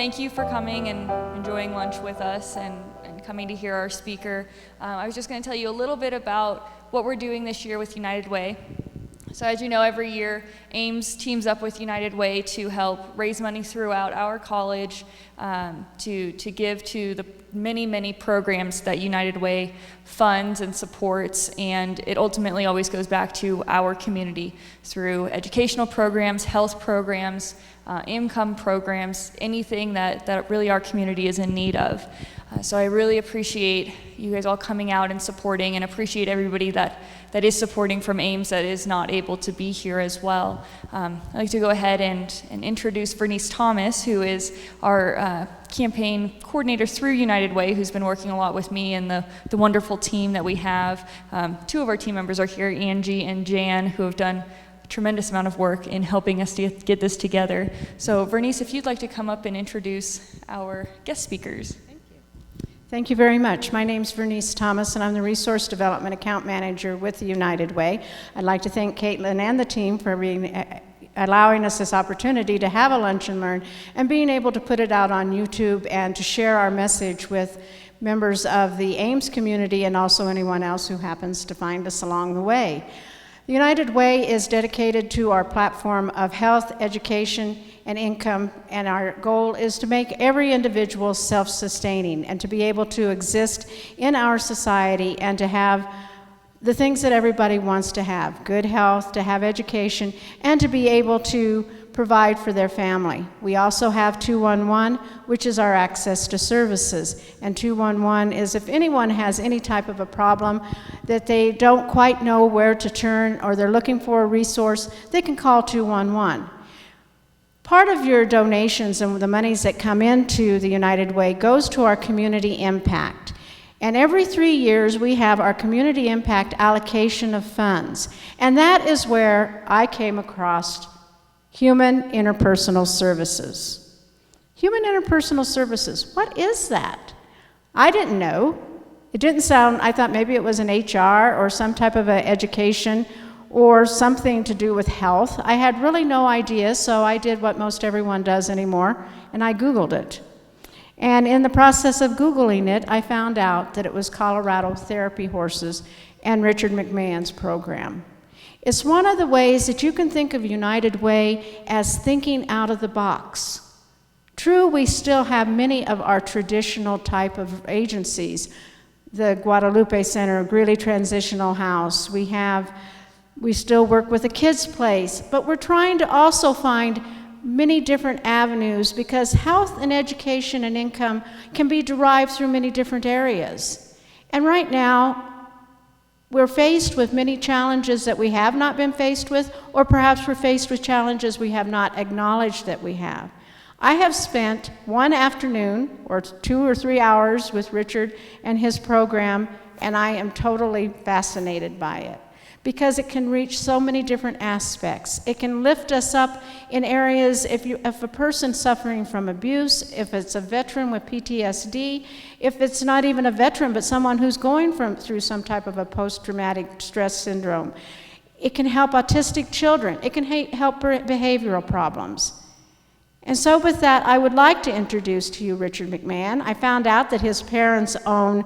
thank you for coming and enjoying lunch with us and coming to hear our speaker. I was just going to tell you a little bit about what we're doing this year with United Way. So as you know, every year, Ames teams up with United Way to help raise money throughout our college to give to the many, many programs that United Way funds and supports, and it ultimately always goes back to our community through educational programs, health programs, income programs, anything that really our community is in need of. So I really appreciate you guys all coming out and supporting, and appreciate everybody that is supporting from Ames that is not able to be here as well. I'd like to go ahead and introduce Bernice Thomas, who is our campaign coordinator through United Way, who's been working a lot with me and the wonderful team that we have. Two of our team members are here, Angie and Jan, who have done a tremendous amount of work in helping us to get this together. So Bernice, if you'd like to come up and introduce our guest speakers. Thank you very much. My name's Bernice Thomas, and I'm the Resource Development Account Manager with the United Way. I'd like to thank Caitlin and the team for allowing us this opportunity to have a lunch and learn, and being able to put it out on YouTube and to share our message with members of the Ames community and also anyone else who happens to find us along the way. The United Way is dedicated to our platform of health, education, and income, and our goal is to make every individual self-sustaining and to be able to exist in our society and to have the things that everybody wants to have: good health, to have education, and to be able to provide for their family. We also have 211, which is our access to services. And 211 is if anyone has any type of a problem that they don't quite know where to turn, or they're looking for a resource, they can call 211. Part of your donations and the monies that come into the United Way goes to our community impact. And every 3 years, we have our community impact allocation of funds. And that is where I came across human interpersonal services. Human interpersonal services, what is that? I didn't know. It didn't sound, I thought maybe it was an HR or some type of an education or something to do with health. I had really no idea, so I did what most everyone does anymore, and I Googled it. And in the process of Googling it, I found out that it was Colorado Therapy Horses and Richard McMahon's program. It's one of the ways that you can think of United Way as thinking out of the box. True, we still have many of our traditional type of agencies, the Guadalupe Center, Greeley Transitional House, we still work with a kids' place, but we're trying to also find many different avenues, because health and education and income can be derived through many different areas. And right now, we're faced with many challenges that we have not been faced with, or perhaps we're faced with challenges we have not acknowledged that we have. I have spent one afternoon or 2 or 3 hours with Richard and his program, and I am totally fascinated by it, because it can reach so many different aspects. It can lift us up in areas, if a person's suffering from abuse, if it's a veteran with PTSD, if it's not even a veteran, but someone who's going through some type of a post-traumatic stress syndrome. It can help autistic children. It can help behavioral problems. And so with that, I would like to introduce to you Richard McMahan. I found out that his parents owned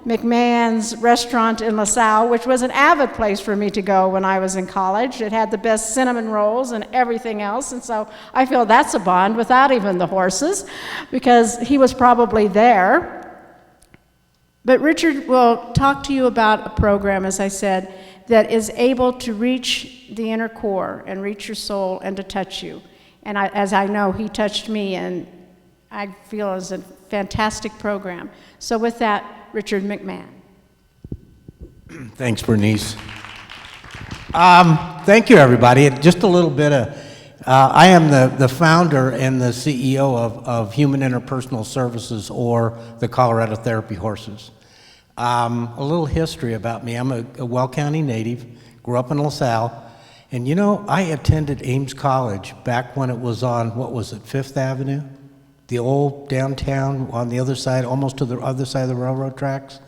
McMahon's restaurant in LaSalle, which was an avid place for me to go when I was in college. It had the best cinnamon rolls and everything else, and so I feel that's a bond without even the horses, because he was probably there. But Richard will talk to you about a program, as I said, that is able to reach the inner core and reach your soul and to touch you. And as I know, he touched me, and I feel it's a fantastic program. So with that, Richard McMahan. Thanks, Bernice. Thank you, everybody. Just a little bit of, I am the founder and the CEO of Human Interpersonal Services, or the Colorado Therapy Horses. A little history about me. I'm a Weld County native, grew up in LaSalle. And you know, I attended Ames College back when it was on, what was it, 5th Avenue? The old downtown on the other side, almost to the other side of the railroad tracks,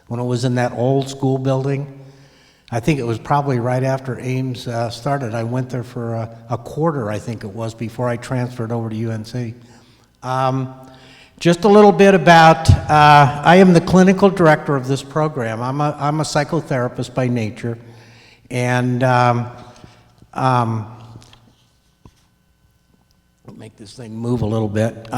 when it was in that old school building. I think it was probably right after Ames started. I went there for a quarter, I think it was, before I transferred over to UNC. Just a little bit about, I am the clinical director of this program. I'm a psychotherapist by nature, and make this thing move a little bit.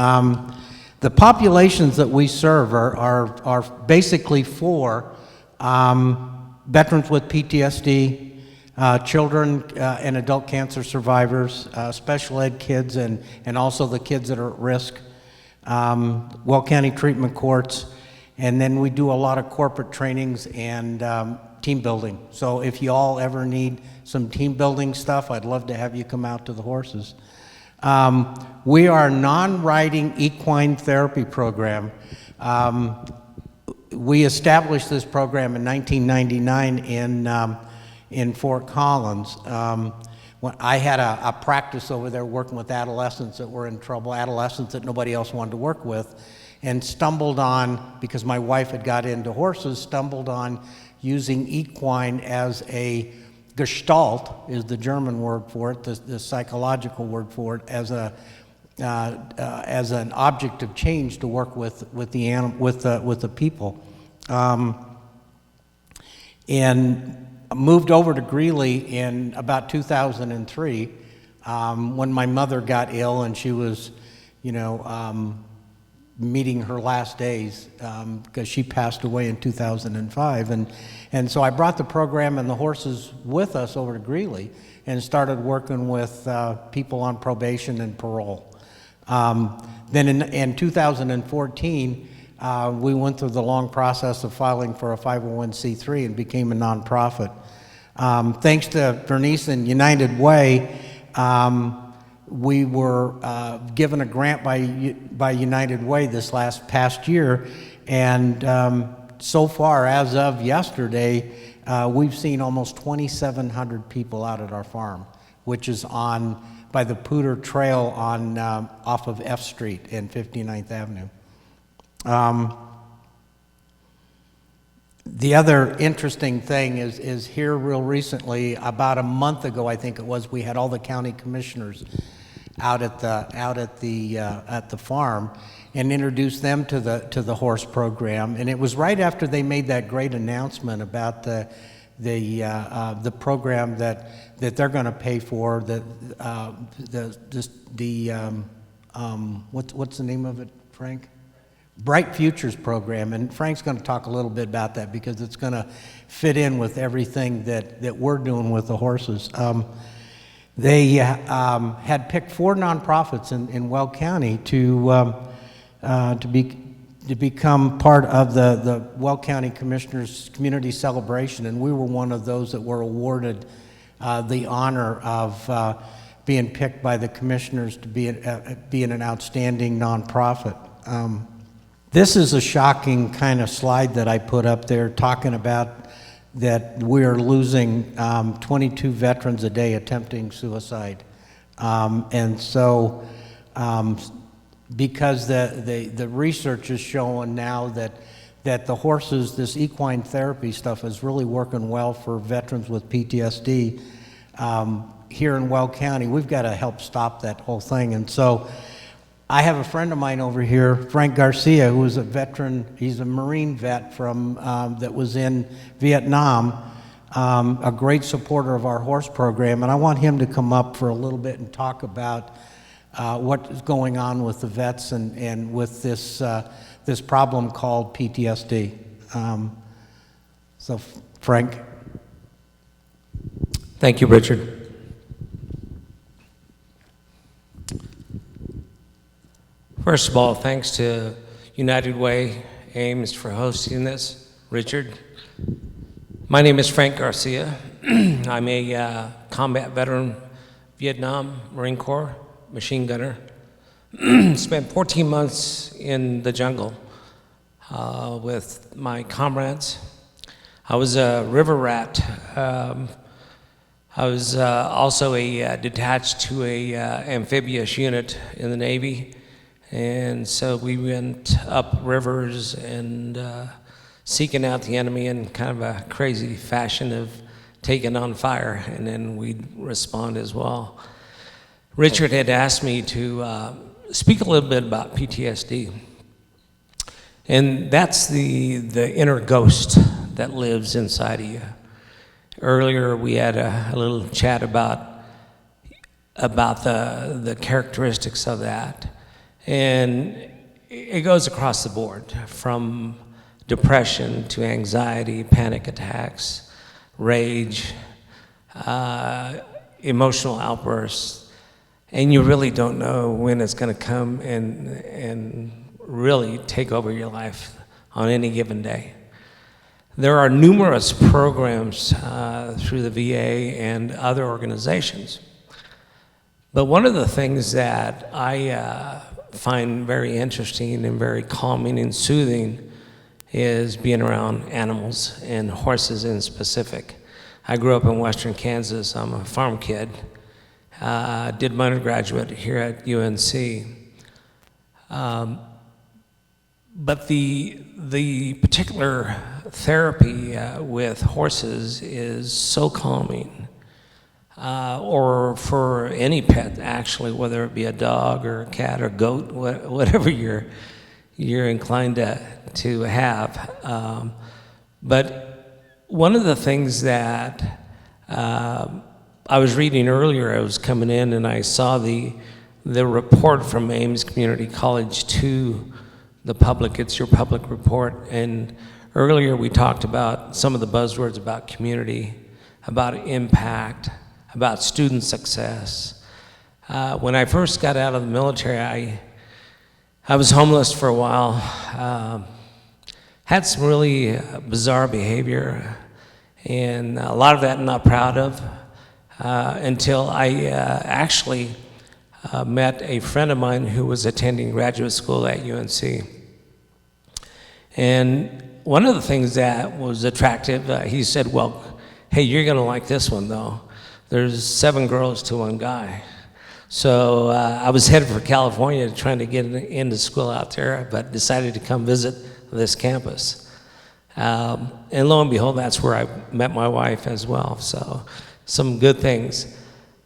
The populations that we serve are basically for veterans with PTSD, children and adult cancer survivors, special ed kids, and also the kids that are at risk, Weld County treatment courts, and then we do a lot of corporate trainings and team building. So if you all ever need some team building stuff, I'd love to have you come out to the horses. We are a non-riding equine therapy program. We established this program in 1999 in Fort Collins. When I had a practice over there working with adolescents that were in trouble, adolescents that nobody else wanted to work with, and stumbled on, because my wife had got into horses, stumbled on using equine as a Gestalt is the German word for it, the psychological word for it, as an object of change to work with the people, and moved over to Greeley in about 2003 when my mother got ill and she was, meeting her last days because she passed away in 2005, and so I brought the program and the horses with us over to Greeley and started working with people on probation and parole. Then in 2014, we went through the long process of filing for a 501c3 and became a nonprofit. Thanks to Bernice and United Way, we were given a grant by United Way this past year, and so far, as of yesterday, we've seen almost 2,700 people out at our farm, which is by the Pooter Trail off of F Street and 59th Avenue. The other interesting thing is here real recently, about a month ago, I think it was, we had all the county commissioners out at the farm and introduced them to the horse program. And it was right after they made that great announcement about the program that they're going to pay for, what's the name of it, Frank? Bright Futures program, and Frank's going to talk a little bit about that because it's going to fit in with everything that we're doing with the horses. They had picked 4 nonprofits in Weld County to become part of the Weld County Commissioners Community Celebration, and we were one of those that were awarded the honor of being picked by the commissioners to be an outstanding nonprofit. This is a shocking kind of slide that I put up there talking about that we are losing 22 veterans a day attempting suicide. And so because the research is showing now that the horses, this equine therapy stuff is really working well for veterans with PTSD here in Weld County, we've got to help stop that whole thing. And so I have a friend of mine over here, Frank Garcia, who is a veteran. He's a Marine vet that was in Vietnam, a great supporter of our horse program, and I want him to come up for a little bit and talk about what is going on with the vets and with this problem called PTSD. So, Frank. Thank you, Richard. First of all, thanks to United Way, Ames, for hosting this. Richard. My name is Frank Garcia. I'm a combat veteran, Vietnam, Marine Corps, machine gunner. Spent 14 months in the jungle with my comrades. I was a river rat. I was also detached to a amphibious unit in the Navy. And so we went up rivers and seeking out the enemy in kind of a crazy fashion of taking on fire, and then we'd respond as well. Richard had asked me to speak a little bit about PTSD. And that's the inner ghost that lives inside of you. Earlier, we had a little chat about the characteristics of that. And it goes across the board, from depression to anxiety, panic attacks, rage, emotional outbursts, and you really don't know when it's going to come and really take over your life on any given day. There are numerous programs through the VA and other organizations. But one of the things that I find very interesting and very calming and soothing is being around animals, and horses in specific. I grew up in western Kansas. I'm a farm kid. Did my undergraduate here at UNC. But the particular therapy with horses is so calming, or for any pet actually, whether it be a dog or a cat or goat, whatever you're inclined to have. But one of the things that I was reading earlier, I was coming in and I saw the report from Ames Community College to the public. It's your public report. And earlier we talked about some of the buzzwords about community, about impact, about student success. When I first got out of the military, I was homeless for a while, had some really bizarre behavior, and a lot of that I'm not proud of, until I actually met a friend of mine who was attending graduate school at UNC. And one of the things that was attractive, he said, well, hey, you're gonna like this one though. There's 7 girls to 1 guy. So I was headed for California trying to get into school out there, but decided to come visit this campus. And lo and behold, that's where I met my wife as well. So some good things.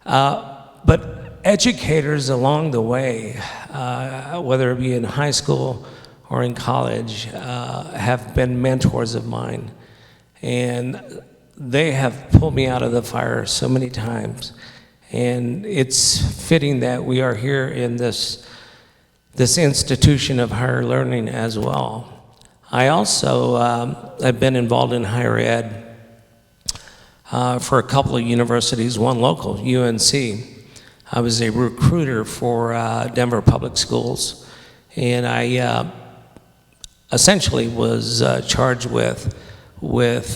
But educators along the way, whether it be in high school or in college, have been mentors of mine. And they have pulled me out of the fire so many times. And it's fitting that we are here in this institution of higher learning as well. I also have been involved in higher ed for a couple of universities, one local, UNC. I was a recruiter for Denver Public Schools, and I essentially was charged with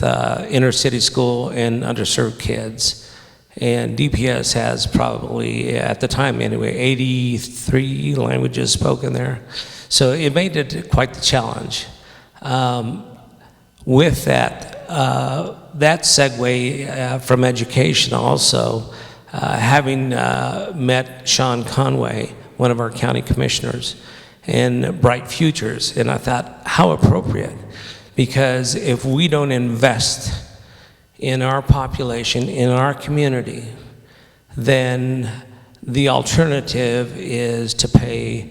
inner city school and underserved kids. And DPS has probably, at the time anyway, 83 languages spoken there. So it made it quite the challenge. With that, that segue from education also, having met Sean Conway, one of our county commissioners, and Bright Futures, and I thought, how appropriate, because if we don't invest in our population, in our community, then the alternative is to pay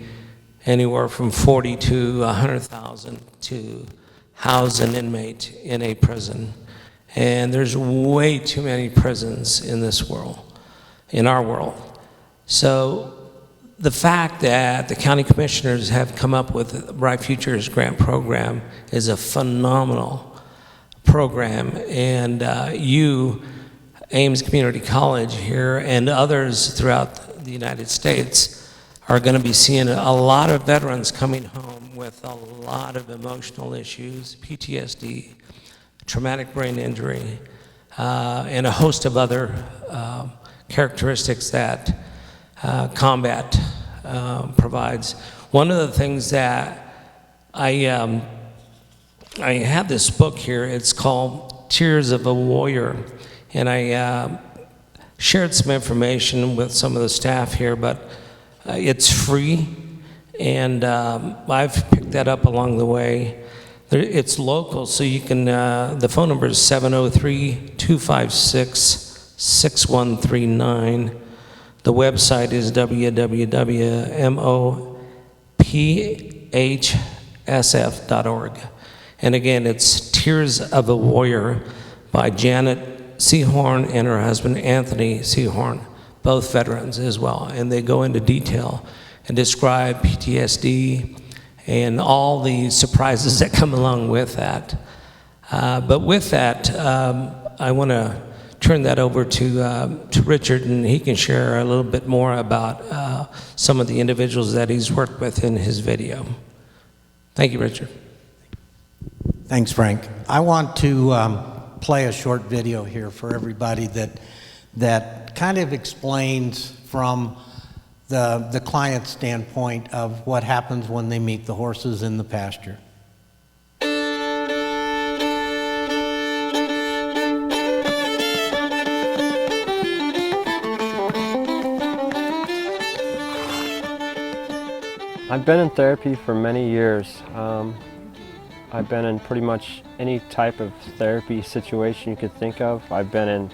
anywhere from $40,000 to $100,000 to house an inmate in a prison. And there's way too many prisons in this world, in our world. So the fact that the county commissioners have come up with the Bright Futures grant program is a phenomenal program, and you, Ames Community College here, and others throughout the United States are going to be seeing a lot of veterans coming home with a lot of emotional issues, PTSD, traumatic brain injury, and a host of other characteristics that combat provides. One of the things that I have this book here, it's called Tears of a Warrior, and I shared some information with some of the staff here, but it's free, and I've picked that up along the way. It's local, so you can, the phone number is 703-256-6139. The website is www.mophsf.org. And again, it's Tears of a Warrior by Janet Sehorn and her husband Anthony Sehorn, both veterans as well. And they go into detail and describe PTSD and all the surprises that come along with that. But with that, I want to turn that over to Richard, and he can share a little bit more about some of the individuals that he's worked with in his video. Thank you, Richard. Thanks, Frank. I want to play a short video here for everybody that kind of explains from the client's standpoint of what happens when they meet the horses in the pasture. I've been in therapy for many years. I've been in pretty much any type of therapy situation you could think of. I've been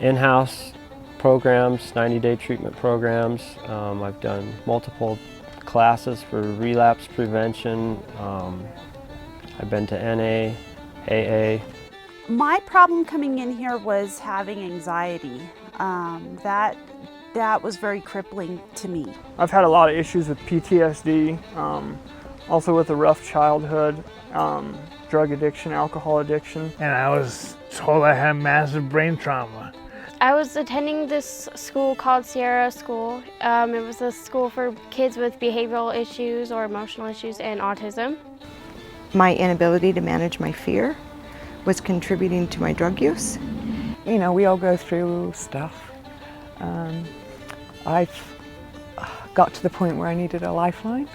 in-house programs, 90-day treatment programs. I've done multiple classes for relapse prevention. I've been to NA, AA. My problem coming in here was having anxiety. That was very crippling to me. I've had a lot of issues with PTSD, also with a rough childhood, drug addiction, alcohol addiction. And I was told I had massive brain trauma. I was attending this school called Sierra School. It was a school for kids with behavioral issues or emotional issues and autism. My inability to manage my fear was contributing to my drug use. You know, we all go through stuff. I've got to the point where I needed a lifeline.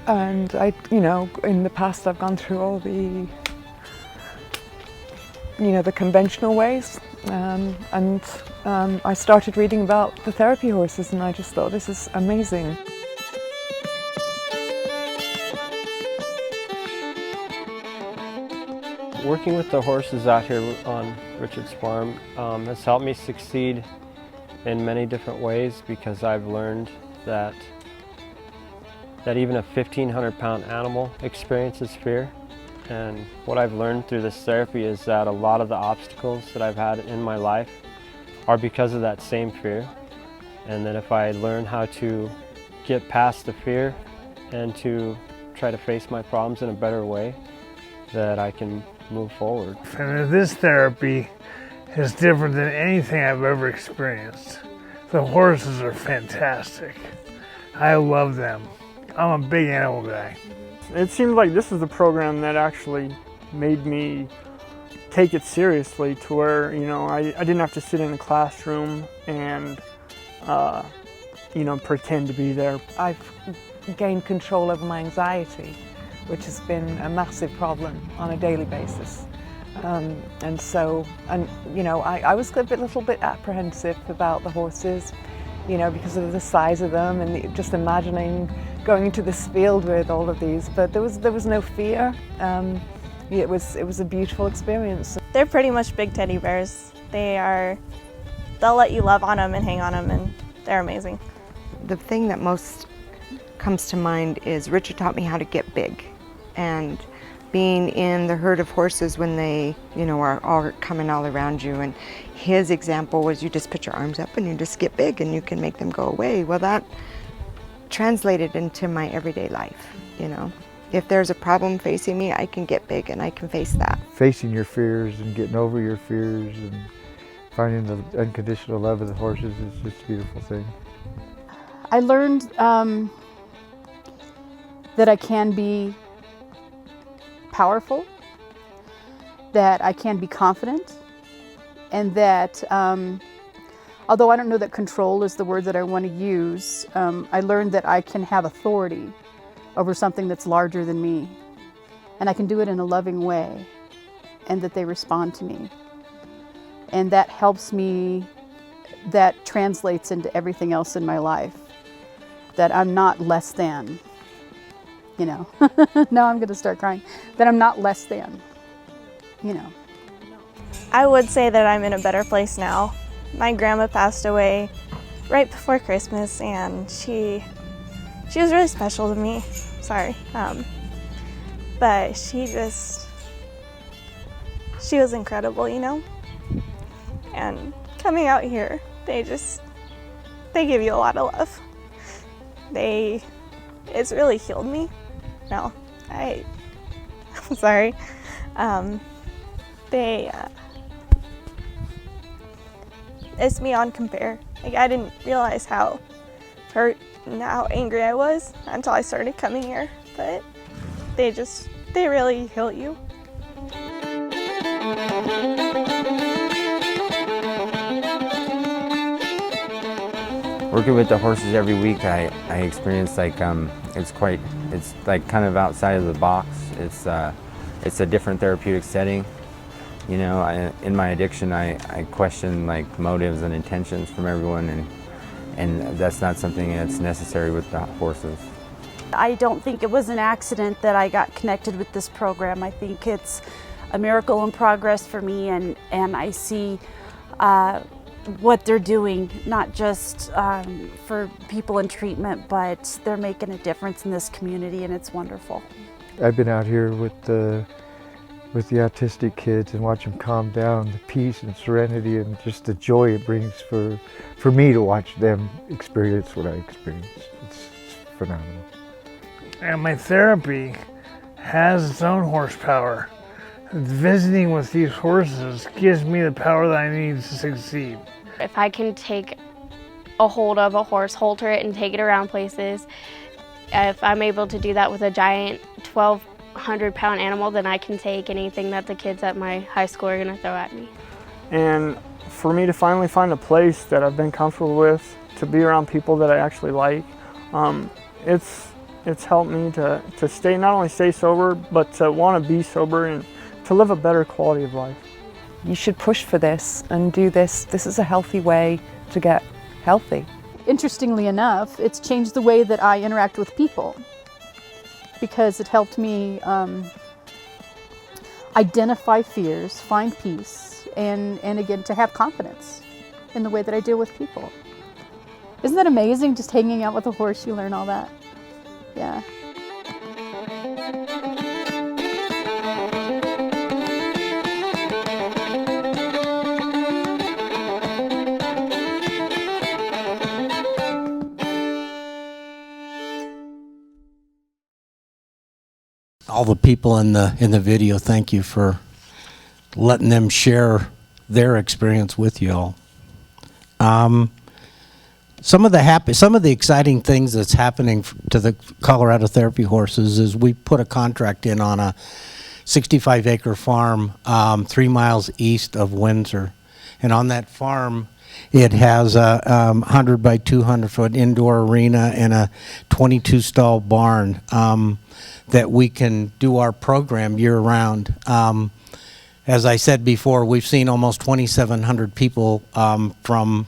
And in the past I've gone through all the, the conventional ways. I started reading about the therapy horses and I just thought, this is amazing. Working with the horses out here on Richard's farm has helped me succeed in many different ways, because I've learned that even a 1,500-pound animal experiences fear. And what I've learned through this therapy is that a lot of the obstacles that I've had in my life are because of that same fear. And that if I learn how to get past the fear and to try to face my problems in a better way, that I can move forward. And this therapy is different than anything I've ever experienced. The horses are fantastic. I love them. I'm a big animal guy. It seemed like this is the program that actually made me take it seriously, to where, I didn't have to sit in a classroom and, pretend to be there. I've gained control over my anxiety, which has been a massive problem on a daily basis. I was a little bit apprehensive about the horses, because of the size of them and just imagining going into this field with all of these, but there was no fear. It was a beautiful experience. They're pretty much big teddy bears. They'll let you love on them and hang on them, and they're amazing. The thing that most comes to mind is Richard taught me how to get big, and being in the herd of horses when they, are all coming all around you. And his example was you just put your arms up and you just get big and you can make them go away. Well, that translated into my everyday life, If there's a problem facing me, I can get big and I can face that. Facing your fears and getting over your fears and finding the unconditional love of the horses is just a beautiful thing. I learned that I can be powerful, that I can be confident, and that although I don't know that control is the word that I want to use, I learned that I can have authority over something that's larger than me, and I can do it in a loving way, and that they respond to me. And that helps me, that translates into everything else in my life, that I'm not less than. Now I'm going to start crying, that I'm not less than, I would say that I'm in a better place now. My grandma passed away right before Christmas, and she was really special to me. Sorry. But she was incredible, you know? And coming out here, they give you a lot of love. It's really healed me. No, I'm sorry. It's beyond compare. Like, I didn't realize how hurt and how angry I was until I started coming here. But they really heal you. Working with the horses every week, I experience like it's like kind of outside of the box. It's a different therapeutic setting. You know, in my addiction, I question like motives and intentions from everyone, and that's not something that's necessary with the horses. I don't think it was an accident that I got connected with this program. I think it's a miracle in progress for me, and I see what they're doing, not just for people in treatment, but they're making a difference in this community, and it's wonderful. I've been out here with the autistic kids and watch them calm down, the peace and serenity and just the joy it brings for me to watch them experience what I experienced. It's phenomenal. And my therapy has its own horsepower. Visiting with these horses gives me the power that I need to succeed. If I can take a hold of a horse, halter it and take it around places, if I'm able to do that with a giant 1,200-pound animal, then I can take anything that the kids at my high school are going to throw at me. And for me to finally find a place that I've been comfortable with, to be around people that I actually like, it's helped me to not only stay sober, but to want to be sober and to live a better quality of life. You should push for this and do this. This is a healthy way to get healthy. Interestingly enough, it's changed the way that I interact with people, because it helped me identify fears, find peace, and again, to have confidence in the way that I deal with people. Isn't that amazing? Just hanging out with a horse, you learn all that. Yeah. All the people in the video, thank you for letting them share their experience with you all. Some of the exciting things that's happening to the Colorado therapy horses is we put a contract in on a 65-acre farm 3 miles east of Windsor, and on that farm it has a 100 by 200 foot indoor arena and a 22 stall barn that we can do our program year round. As I said before, we've seen almost 2,700 people from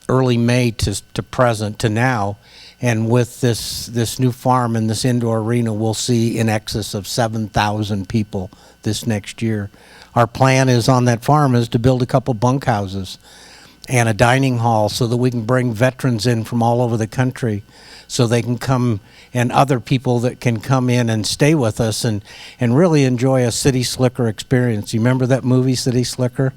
early May to present to now, and with this new farm and this indoor arena, we'll see in excess of 7,000 people this next year. Our plan is on that farm is to build a couple bunkhouses and a dining hall so that we can bring veterans in from all over the country so they can come, and other people that can come in and stay with us and really enjoy a City Slicker experience. You remember that movie, City Slicker?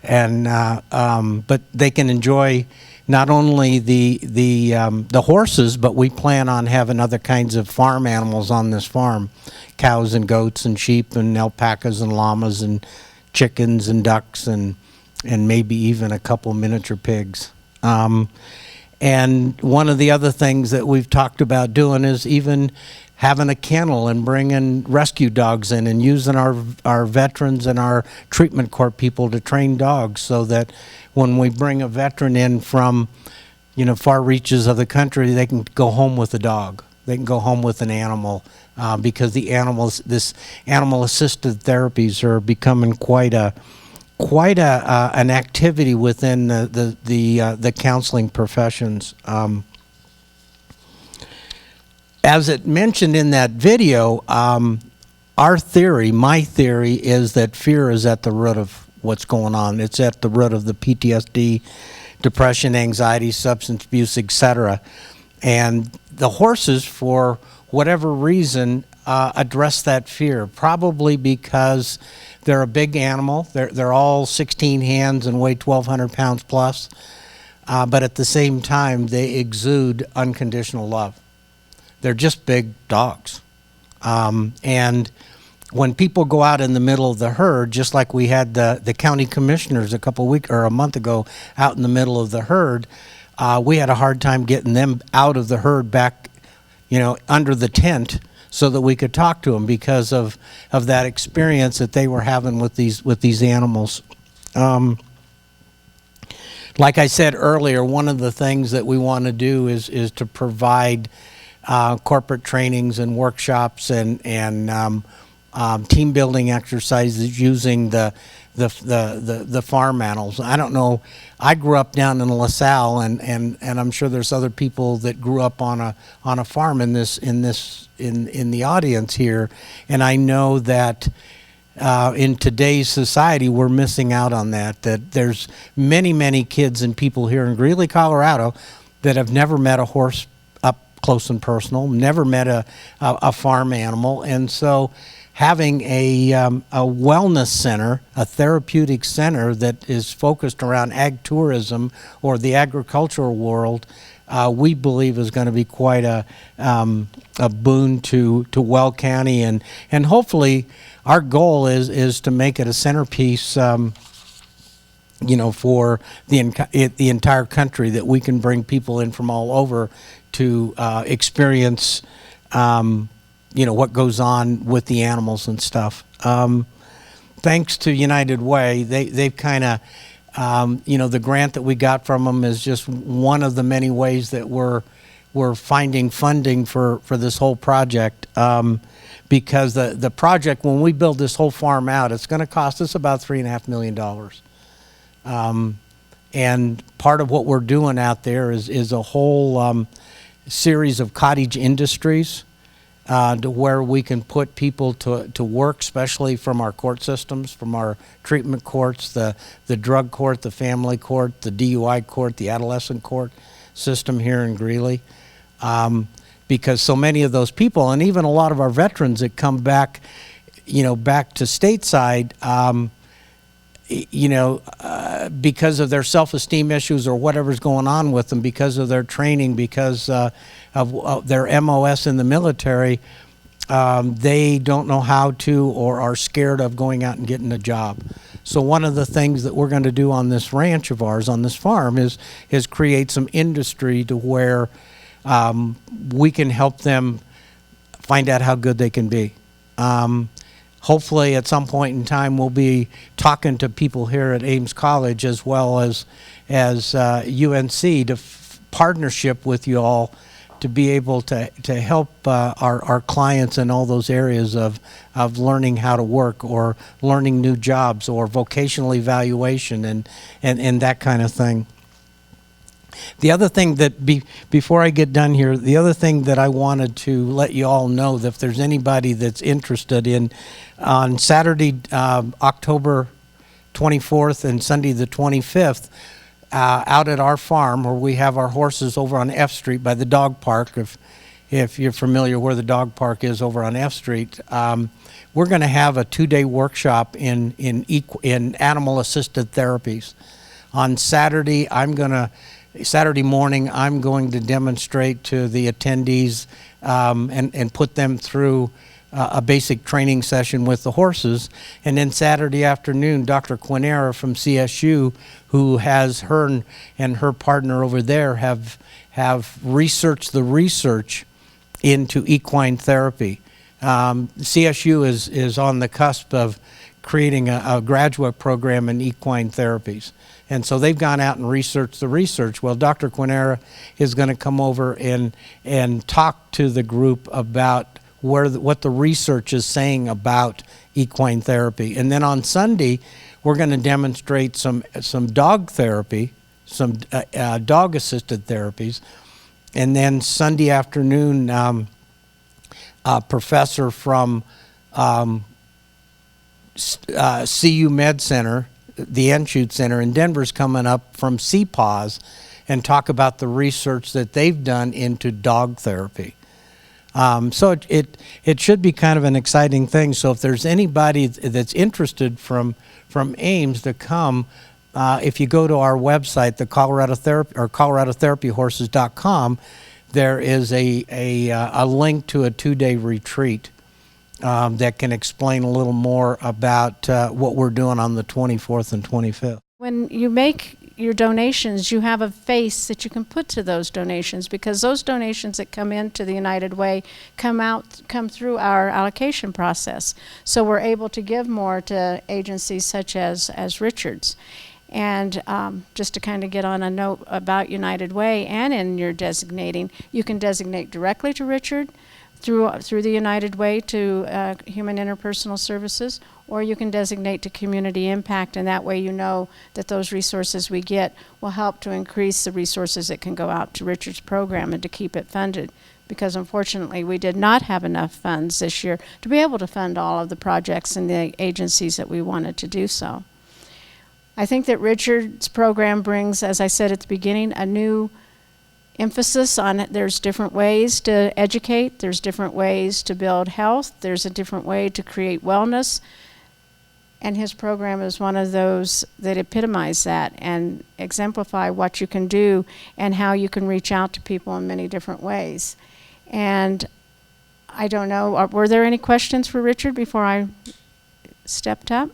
And but they can enjoy not only the horses, but we plan on having other kinds of farm animals on this farm, cows and goats and sheep and alpacas and llamas and chickens and ducks and maybe even a couple miniature pigs. And one of the other things that we've talked about doing is even having a kennel and bringing rescue dogs in and using our veterans and our treatment court people to train dogs, so that when we bring a veteran in from, far reaches of the country, they can go home with a dog. They can go home with an animal, because this animal-assisted therapies are becoming quite an activity within the counseling professions. As it mentioned in that video, my theory is that fear is at the root of what's going on. It's at the root of the PTSD, depression, anxiety, substance abuse, etc. And the horses, for whatever reason, address that fear, probably because they're a big animal. They're all 16 hands and weigh 1,200 pounds plus, but at the same time, they exude unconditional love. They're just big dogs. And when people go out in the middle of the herd, just like we had the county commissioners a month ago out in the middle of the herd, we had a hard time getting them out of the herd back, under the tent, so that we could talk to them because of that experience that they were having with these animals. Like I said earlier, one of the things that we want to do is to provide corporate trainings and workshops and team building exercises using the farm animals. I don't know. I grew up down in LaSalle, and I'm sure there's other people that grew up on a farm in the audience here, and I know that in today's society we're missing out on that. That there's many kids and people here in Greeley, Colorado, that have never met a horse up close and personal, never met a farm animal, and so having a wellness center, a therapeutic center that is focused around ag tourism or the agricultural world, we believe is going to be quite a boon to Weld County, and hopefully our goal is to make it a centerpiece, for the entire country, that we can bring people in from all over to experience what goes on with the animals and stuff. Thanks to United Way, they've kind of, the grant that we got from them is just one of the many ways that we're finding funding for this whole project. Because the project, when we build this whole farm out, it's going to cost us about $3.5 million. And part of what we're doing out there is a whole series of cottage industries, to where we can put people to work, especially from our court systems, from our treatment courts, the drug court, the family court, the DUI court, the adolescent court system here in Greeley. Because so many of those people, and even a lot of our veterans that come back, back to stateside, because of their self-esteem issues or whatever's going on with them, because of their training, because of their MOS in the military, they don't know how to or are scared of going out and getting a job. So one of the things that we're going to do on this ranch of ours, on this farm, is create some industry to where we can help them find out how good they can be. Hopefully at some point in time we'll be talking to people here at Ames College as well as UNC to partnership with you all to be able to help our clients in all those areas of learning how to work or learning new jobs or vocational evaluation and that kind of thing. The other thing that, before I get done here, the other thing that I wanted to let you all know, that if there's anybody that's interested in, on Saturday, October 24th and Sunday the 25th, out at our farm where we have our horses over on F Street by the dog park, if you're familiar where the dog park is over on F Street, we're going to have a 2-day workshop in animal-assisted therapies. On Saturday, Saturday morning, I'm going to demonstrate to the attendees and put them through a basic training session with the horses. And then Saturday afternoon, Dr. Quinera from CSU, who has her and her partner over there have researched the research into equine therapy. CSU is on the cusp of creating a graduate program in equine therapies. And so they've gone out and researched the research. Well, Dr. Quinera is going to come over and talk to the group about what the research is saying about equine therapy. And then on Sunday, we're going to demonstrate some dog therapy, some dog-assisted therapies. And then Sunday afternoon, a professor from CU Med Center, the Enschute Center in Denver's coming up from CPAWS and talk about the research that they've done into dog therapy. So it should be kind of an exciting thing. So if there's anybody that's interested from Ames to come, if you go to our website, the Colorado Therapy or ColoradoTherapyHorses.com, there is a link to a 2-day retreat that can explain a little more about what we're doing on the 24th and 25th. When you make your donations, you have a face that you can put to those donations, because those donations that come into the United Way come through our allocation process. So we're able to give more to agencies such as Richard's. And just to kind of get on a note about United Way and in your designating, you can designate directly to Richard through the United Way to Human Interpersonal Services, or you can designate to Community Impact, and that way you know that those resources we get will help to increase the resources that can go out to Richard's program and to keep it funded. Because unfortunately we did not have enough funds this year to be able to fund all of the projects and the agencies that we wanted to do so. I think that Richard's program brings, as I said at the beginning, a new emphasis on it. There's different ways to educate, there's different ways to build health, there's a different way to create wellness, and his program is one of those that epitomize that and exemplify what you can do and how you can reach out to people in many different ways. And I don't know, were there any questions for Richard before I stepped up?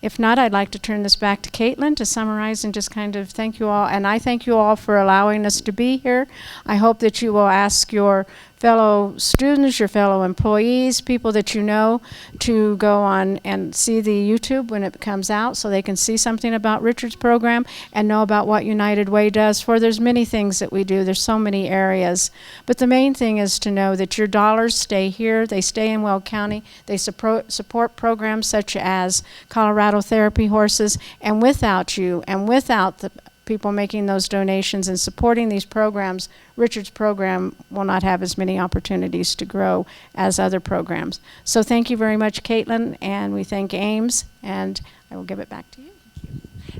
If not, I'd like to turn this back to Caitlin to summarize and just kind of thank you all. And I thank you all for allowing us to be here. I hope that you will ask your fellow students, your fellow employees, people that you know, to go on and see the YouTube when it comes out so they can see something about Richard's program and know about what United Way does. For there's many things that we do. There's so many areas. But the main thing is to know that your dollars stay here. They stay in Weld County. They support programs such as Colorado Therapy Horses. And without you and without the people making those donations and supporting these programs, Richard's program will not have as many opportunities to grow as other programs. So thank you very much, Caitlin, and we thank Ames, and I will give it back to you.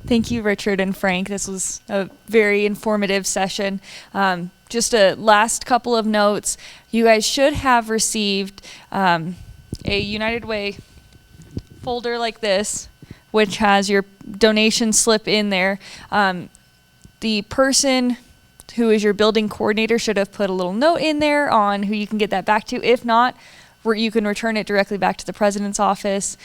Thank you, Richard and Frank. This was a very informative session. Just a last couple of notes. You guys should have received a United Way folder like this, which has your donation slip in there. The person who is your building coordinator should have put a little note in there on who you can get that back to. If not, you can return it directly back to the president's office.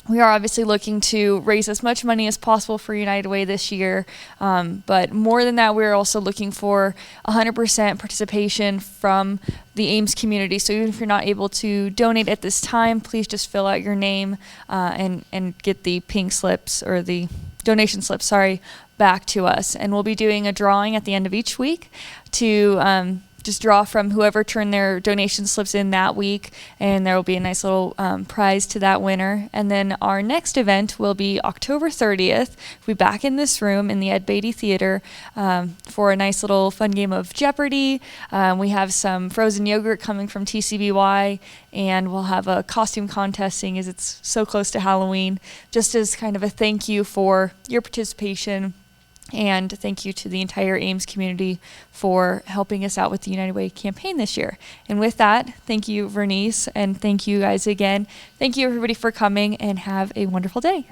We are obviously looking to raise as much money as possible for United Way this year, but more than that, we're also looking for 100% participation from the Ames community. So even if you're not able to donate at this time, please just fill out your name and get the pink slips, or the donation slips, sorry, back to us. And we'll be doing a drawing at the end of each week to just draw from whoever turned their donation slips in that week, and there will be a nice little prize to that winner. And then our next event will be October 30th. We'll be back in this room in the Ed Beatty Theater for a nice little fun game of Jeopardy. We have some frozen yogurt coming from TCBY, and we'll have a costume contest, seeing as it's so close to Halloween, just as kind of a thank you for your participation. And thank you to the entire Ames community for helping us out with the United Way campaign this year. And with that, thank you, Bernice, and thank you guys again. Thank you, everybody, for coming, and have a wonderful day.